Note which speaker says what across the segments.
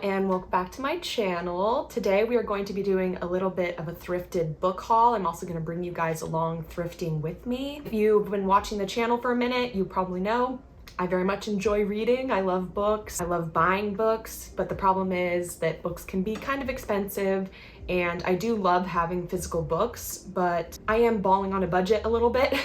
Speaker 1: and welcome back to my channel. Today we are going to be doing a little bit of a thrifted book haul. I'm also going to bring you guys along thrifting with me. If you've been watching the channel for a minute, you probably know I very much enjoy reading. I love books. I love buying books, but the problem is that books can be kind of expensive, and I do love having physical books, but I am balling on a budget a little bit.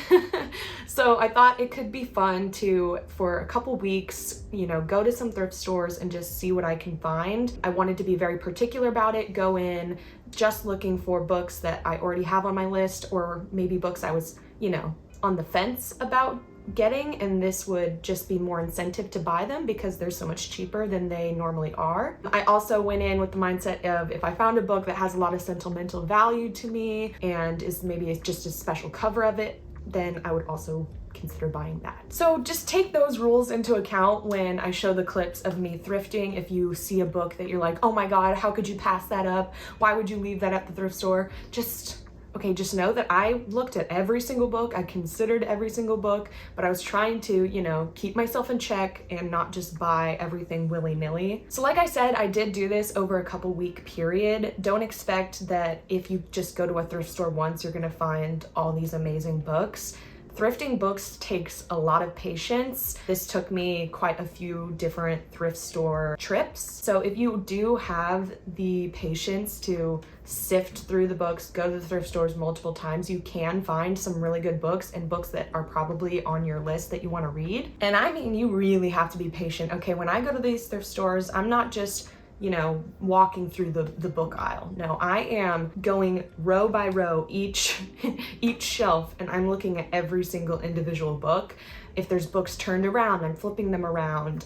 Speaker 1: So I thought it could be fun to, for a couple weeks, go to some thrift stores and just see what I can find. I wanted to be very particular about it, go in just looking for books that I already have on my list, or maybe books I was, on the fence about getting, and this would just be more incentive to buy them because they're so much cheaper than they normally are. I also went in with the mindset of if I found a book that has a lot of sentimental value to me and is maybe just a special cover of it, then I would also consider buying that. So just take those rules into account when I show the clips of me thrifting. If you see a book that you're like, oh my god, how could you pass that up? Why would you leave that at the thrift store? Just know that I looked at every single book, I considered every single book, but I was trying to, keep myself in check and not just buy everything willy-nilly. So like I said, I did do this over a couple week period. Don't expect that if you just go to a thrift store once, you're gonna find all these amazing books. Thrifting books takes a lot of patience. This took me quite a few different thrift store trips. So if you do have the patience to sift through the books, go to the thrift stores multiple times, you can find some really good books and books that are probably on your list that you want to read. And I mean, you really have to be patient. Okay, when I go to these thrift stores, I'm not just walking through the book aisle. No, I am going row by row, each shelf, and I'm looking at every single individual book. If there's books turned around, I'm flipping them around.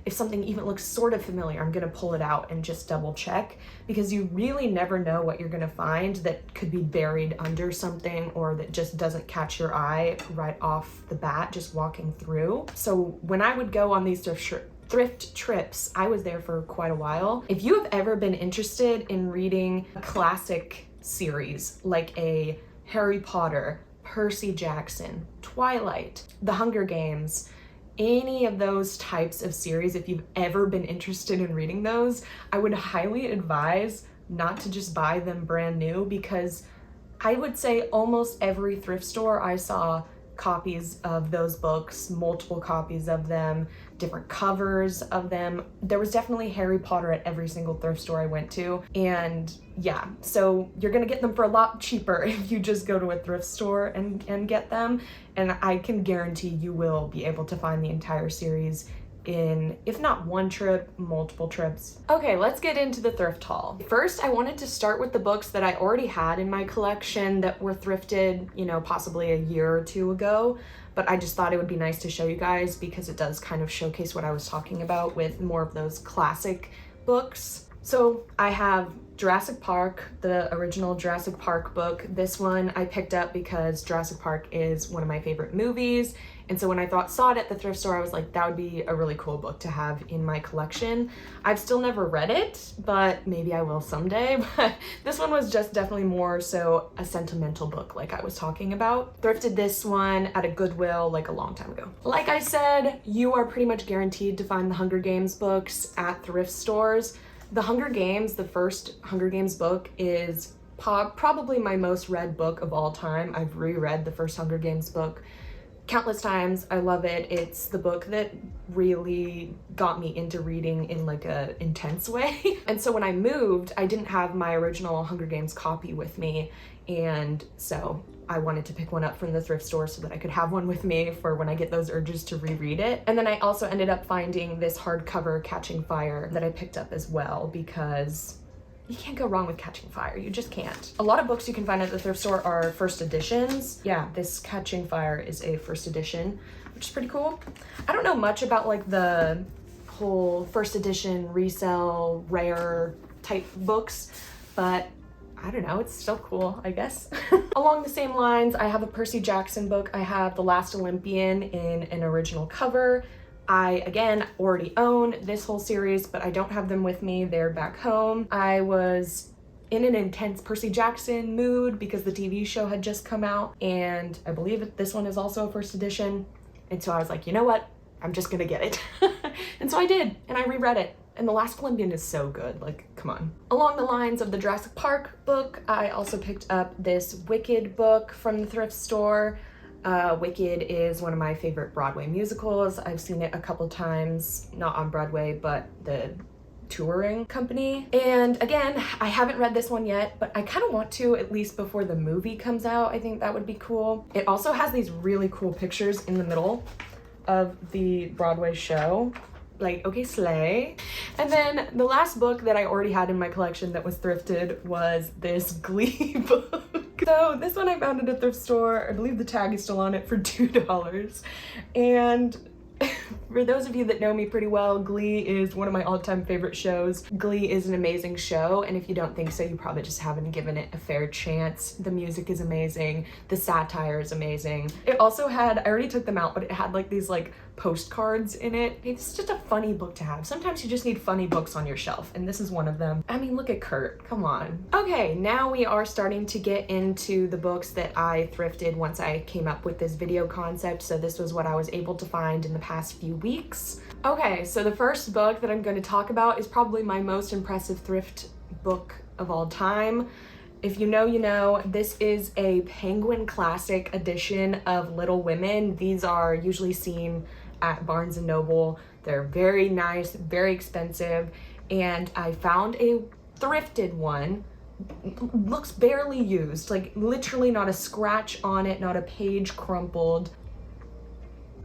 Speaker 1: If something even looks sort of familiar, I'm gonna pull it out and just double check, because you really never know what you're gonna find that could be buried under something or that just doesn't catch your eye right off the bat just walking through. So when I would go on these thrift trips, I was there for quite a while. If you have ever been interested in reading a classic series like a Harry Potter, Percy Jackson, Twilight, The Hunger Games, any of those types of series, if you've ever been interested in reading those, I would highly advise not to just buy them brand new, because I would say almost every thrift store I saw copies of those books, multiple copies of them, different covers of them. There was definitely Harry Potter at every single thrift store I went to. And yeah, so you're gonna get them for a lot cheaper if you just go to a thrift store and get them. And I can guarantee you will be able to find the entire series in, if not one trip, multiple trips. Okay, let's get into the thrift haul. First, I wanted to start with the books that I already had in my collection that were thrifted, possibly a year or two ago, but I just thought it would be nice to show you guys because it does kind of showcase what I was talking about with more of those classic books. So I have Jurassic Park, the original Jurassic Park book. This one I picked up because Jurassic Park is one of my favorite movies. And so when I saw it at the thrift store, I was like, that would be a really cool book to have in my collection. I've still never read it, but maybe I will someday. But this one was just definitely more so a sentimental book like I was talking about. Thrifted this one at a Goodwill like a long time ago. Like I said, you are pretty much guaranteed to find the Hunger Games books at thrift stores. The Hunger Games, the first Hunger Games book, is probably my most read book of all time. I've reread the first Hunger Games book countless times. I love it. It's the book that really got me into reading in like a intense way. And so when I moved, I didn't have my original Hunger Games copy with me, and so I wanted to pick one up from the thrift store so that I could have one with me for when I get those urges to reread it. And then I also ended up finding this hardcover Catching Fire that I picked up as well, because you can't go wrong with Catching Fire. You just can't. A lot of books you can find at the thrift store are first editions. Yeah, this Catching Fire is a first edition, which is pretty cool. I don't know much about like the whole first edition resale rare type books, but I don't know, it's still cool, I guess. Along the same lines, I have a Percy Jackson book. I have The Last Olympian in an original cover. I, again, already own this whole series, but I don't have them with me. They're back home. I was in an intense Percy Jackson mood because the TV show had just come out, and I believe this one is also a first edition. And so I was like, you know what? I'm just gonna get it. And so I did, and I reread it. And The Last Colombian is so good, like, come on. Along the lines of the Jurassic Park book, I also picked up this Wicked book from the thrift store. Wicked is one of my favorite Broadway musicals. I've seen it a couple times, not on Broadway, but the touring company. And again, I haven't read this one yet, but I kind of want to, at least before the movie comes out. I think that would be cool. It also has these really cool pictures in the middle of the Broadway show. Like, okay, slay. And then the last book that I already had in my collection that was thrifted was this Glee book. So this one I found at a thrift store. I believe the tag is still on it for $2. And for those of you that know me pretty well, Glee is one of my all-time favorite shows. Glee is an amazing show, and if you don't think so, you probably just haven't given it a fair chance. The music is amazing. The satire is amazing. It also had, I already took them out, but it had like these like postcards in it. It's just a funny book to have. Sometimes you just need funny books on your shelf, and this is one of them. I mean, look at Kurt, come on. Okay, now we are starting to get into the books that I thrifted once I came up with this video concept. So this was what I was able to find in the past few weeks. Okay, so the first book that I'm going to talk about is probably my most impressive thrift book of all time. If you know, you know. This is a Penguin Classic edition of Little Women. These are usually seen at Barnes & Noble. They're very nice, very expensive, and I found a thrifted one. Looks barely used, like literally not a scratch on it, not a page crumpled.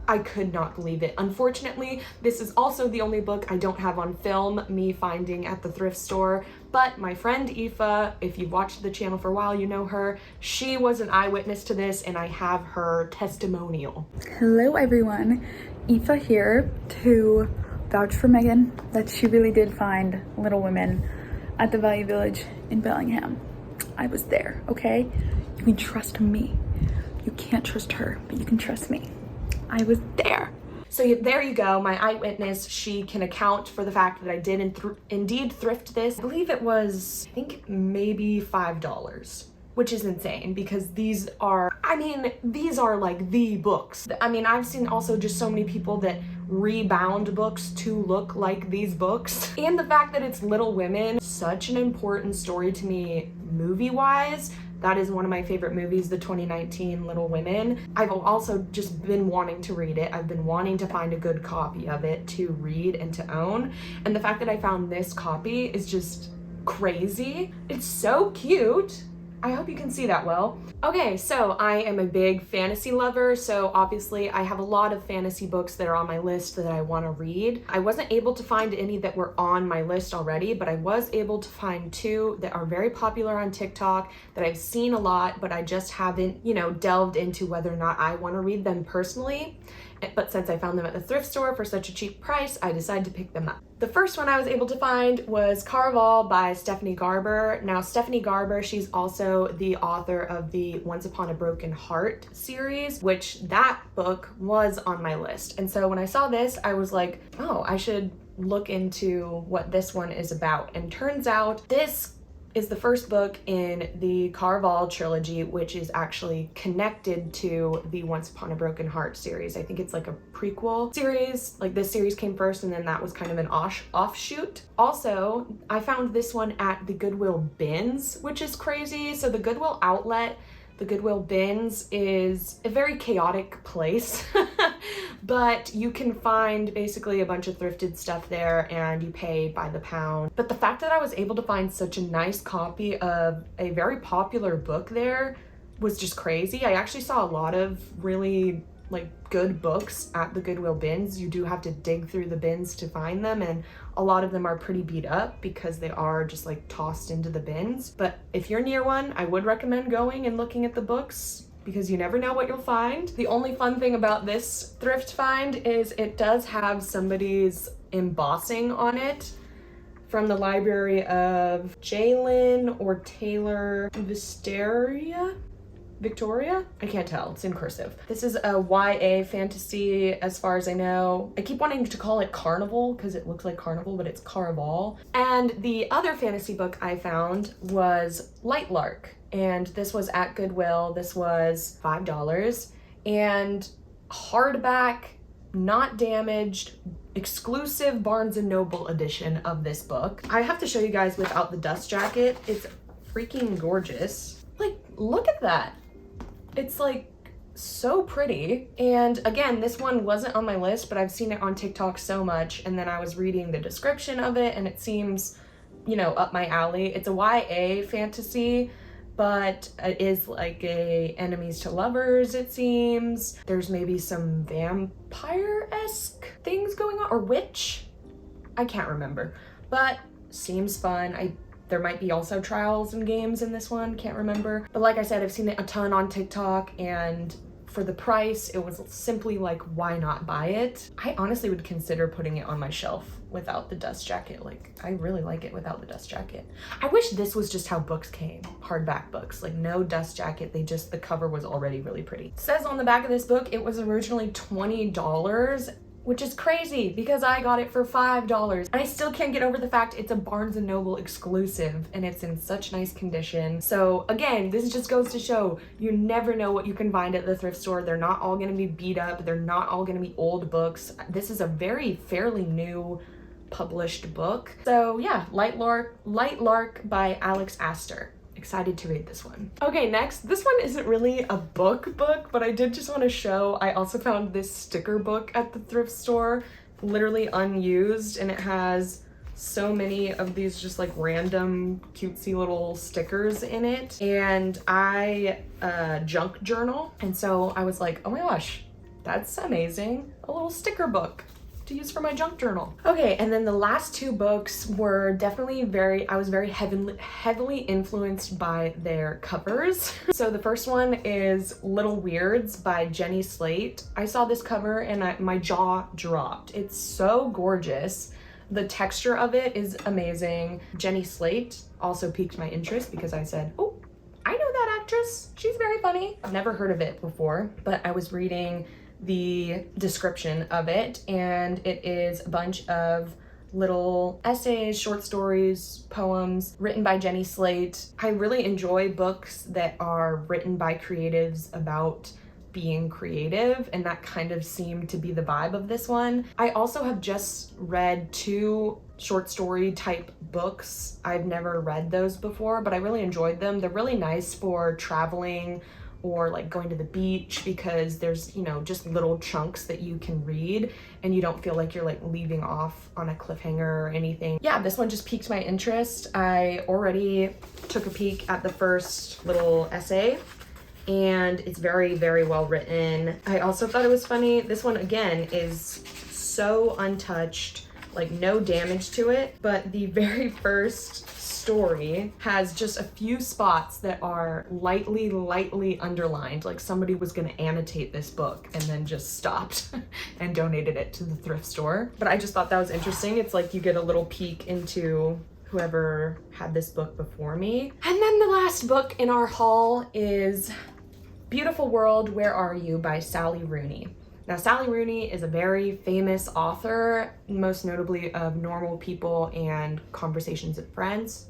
Speaker 1: I could not believe it. Unfortunately, this is also the only book I don't have on film, me finding at the thrift store, but my friend Aoife, if you've watched the channel for a while, you know her, she was an eyewitness to this, and I have her testimonial.
Speaker 2: Hello everyone, Aoife here to vouch for Megan that she really did find Little Women at the Value Village in Bellingham. I was there, okay? You can trust me. You can't trust her, but you can trust me. I was there.
Speaker 1: So there you go, my eyewitness. She can account for the fact that I did indeed thrift this. I believe it was, I think maybe $5, which is insane because these are, I mean, these are like the books. I mean, I've seen also just so many people that rebound books to look like these books. And the fact that it's Little Women, such an important story to me movie-wise. That is one of my favorite movies, the 2019 Little Women. I've also just been wanting to read it. I've been wanting to find a good copy of it to read and to own. And the fact that I found this copy is just crazy. It's so cute. I hope you can see that well. Okay, so I am a big fantasy lover, so obviously I have a lot of fantasy books that are on my list that I want to read. I wasn't able to find any that were on my list already, but I was able to find two that are very popular on TikTok that I've seen a lot, but I just haven't, you know, delved into whether or not I want to read them personally. But since I found them at the thrift store for such a cheap price, I decided to pick them up. The first one I was able to find was Caraval by Stephanie Garber. Now, Stephanie Garber, she's also the author of the Once Upon a Broken Heart series, which that book was on my list. And so when I saw this, I was like, oh, I should look into what this one is about. And turns out this is the first book in the Caraval trilogy, which is actually connected to the Once Upon a Broken Heart series. I think it's like a prequel series. Like this series came first and then that was kind of an offshoot. Also, I found this one at the Goodwill bins, which is crazy. So the Goodwill outlet, the Goodwill bins is a very chaotic place, but you can find basically a bunch of thrifted stuff there and you pay by the pound. But the fact that I was able to find such a nice copy of a very popular book there was just crazy. I actually saw a lot of really like good books at the Goodwill bins. You do have to dig through the bins to find them, and a lot of them are pretty beat up because they are just like tossed into the bins. But if you're near one, I would recommend going and looking at the books because you never know what you'll find. The only fun thing about this thrift find is it does have somebody's embossing on it from the library of Jalen or Taylor Victoria? I can't tell, it's in cursive. This is a YA fantasy as far as I know. I keep wanting to call it Carnival because it looks like Carnival, but it's Caraval. And the other fantasy book I found was Lightlark, and this was at Goodwill. This was $5 and hardback, not damaged, exclusive Barnes & Noble edition of this book. I have to show you guys without the dust jacket. It's freaking gorgeous. Like, look at that. It's like so pretty. And again, this one wasn't on my list, but I've seen it on TikTok so much, and then I was reading the description of it and it seems, you know, up my alley. It's a YA fantasy, but it is like a enemies to lovers, it seems. There's maybe some vampire-esque things going on, or witch? I can't remember, but seems fun. There might be also trials and games in this one, can't remember. But like I said, I've seen it a ton on TikTok, and for the price, it was simply like, why not buy it? I honestly would consider putting it on my shelf without the dust jacket. Like, I really like it without the dust jacket. I wish this was just how books came, hardback books, like no dust jacket. The cover was already really pretty. It says on the back of this book, it was originally $20, which is crazy because I got it for $5. And I still can't get over the fact it's a Barnes & Noble exclusive and it's in such nice condition. So again, this just goes to show you never know what you can find at the thrift store. They're not all gonna be beat up. They're not all gonna be old books. This is a fairly new published book. So yeah, Light Lark by Alex Astor. Excited to read this one. Okay, next, this one isn't really a book, but I did just want to show, I also found this sticker book at the thrift store, literally unused, and it has so many of these just like random cutesy little stickers in it. And I junk journal, and so I was like, oh my gosh, that's amazing, a little sticker book to use for my junk journal. Okay, and then the last two books were definitely I was very heavily influenced by their covers. So the first one is Little Weirds by Jenny Slate. I saw this cover and my jaw dropped. It's so gorgeous. The texture of it is amazing. Jenny Slate also piqued my interest because I said, oh, I know that actress. She's very funny. I've never heard of it before, but I was reading the description of it, and it is a bunch of little essays, short stories, poems written by Jenny Slate. I really enjoy books that are written by creatives about being creative, and that kind of seemed to be the vibe of this one. I also have just read 2 short story type books. I've never read those before, but I really enjoyed them. They're really nice for traveling or like going to the beach because there's, you know, just little chunks that you can read and you don't feel like you're like leaving off on a cliffhanger or anything. Yeah, this one just piqued my interest. I already took a peek at the first little essay and it's very, very well written. I also thought it was funny. This one again is so untouched, like no damage to it, but the very first story has just a few spots that are lightly underlined, like somebody was going to annotate this book and then just stopped and donated it to the thrift store. But I just thought that was interesting. It's like you get a little peek into whoever had this book before me. And then the last book in our haul is Beautiful World, Where Are You by Sally Rooney. Now, Sally Rooney is a very famous author, most notably of Normal People and Conversations with Friends,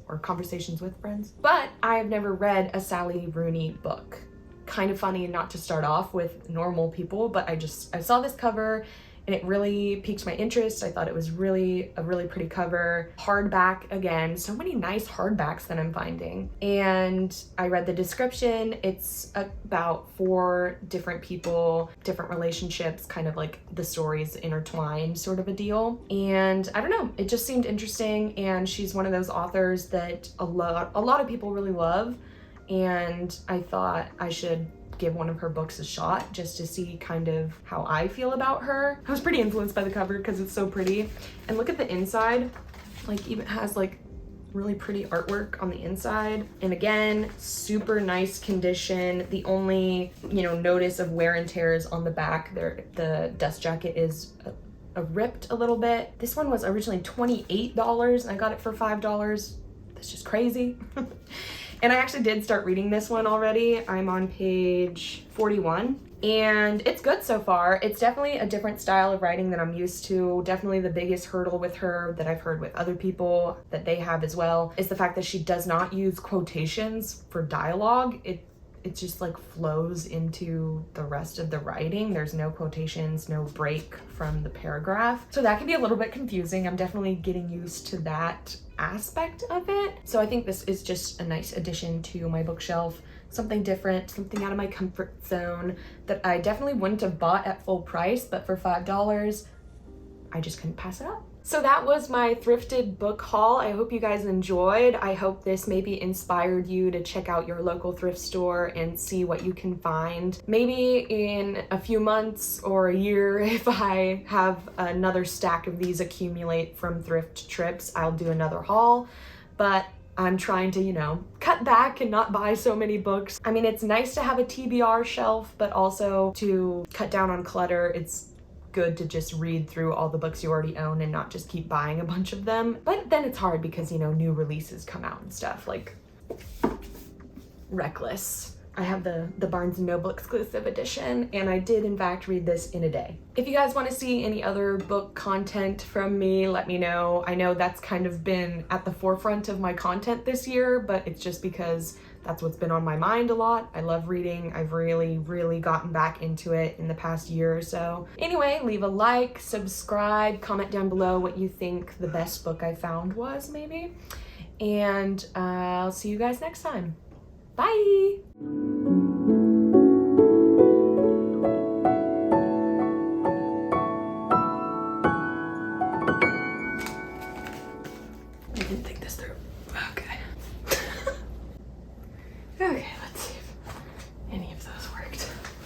Speaker 1: but I have never read a Sally Rooney book. Kind of funny not to start off with Normal People, but I saw this cover and it really piqued my interest. I thought it was a really pretty cover. Hardback again, so many nice hardbacks that I'm finding. And I read the description. It's about 4 different people, different relationships, kind of like the stories intertwined sort of a deal. And I don't know, it just seemed interesting. And she's one of those authors that a lot of people really love. And I thought I should give one of her books a shot just to see kind of how I feel about her. I was pretty influenced by the cover because it's so pretty. And look at the inside, like even has like really pretty artwork on the inside. And again, super nice condition. The only, you know, notice of wear and tear is on the back there. The dust jacket is ripped a little bit. This one was originally $28 and I got it for $5. That's just crazy. And I actually did start reading this one already. I'm on page 41 and it's good so far. It's definitely a different style of writing than I'm used to. Definitely the biggest hurdle with her that I've heard with other people that they have as well is the fact that she does not use quotations for dialogue. it just like flows into the rest of the writing. There's no quotations, no break from the paragraph. So that can be a little bit confusing. I'm definitely getting used to that aspect of it. So I think this is just a nice addition to my bookshelf. Something different, something out of my comfort zone that I definitely wouldn't have bought at full price, but for $5, I just couldn't pass it up. So that was my thrifted book haul. I hope you guys enjoyed. I hope this maybe inspired you to check out your local thrift store and see what you can find. Maybe in a few months or a year, if I have another stack of these accumulate from thrift trips, I'll do another haul. But I'm trying to, you know, cut back and not buy so many books. I mean, it's nice to have a TBR shelf, but also to cut down on clutter. It's good to just read through all the books you already own and not just keep buying a bunch of them. But then it's hard because, you know, new releases come out and stuff, like Reckless. I have the Barnes & Noble exclusive edition, and I did in fact read this in a day. If you guys want to see any other book content from me, let me know. I know that's kind of been at the forefront of my content this year, but it's just because that's what's been on my mind a lot. I love reading. I've really gotten back into it in the past year or so. Anyway, leave a like, subscribe, comment down below what you think the best book I found was, maybe. And I'll see you guys next time. Bye!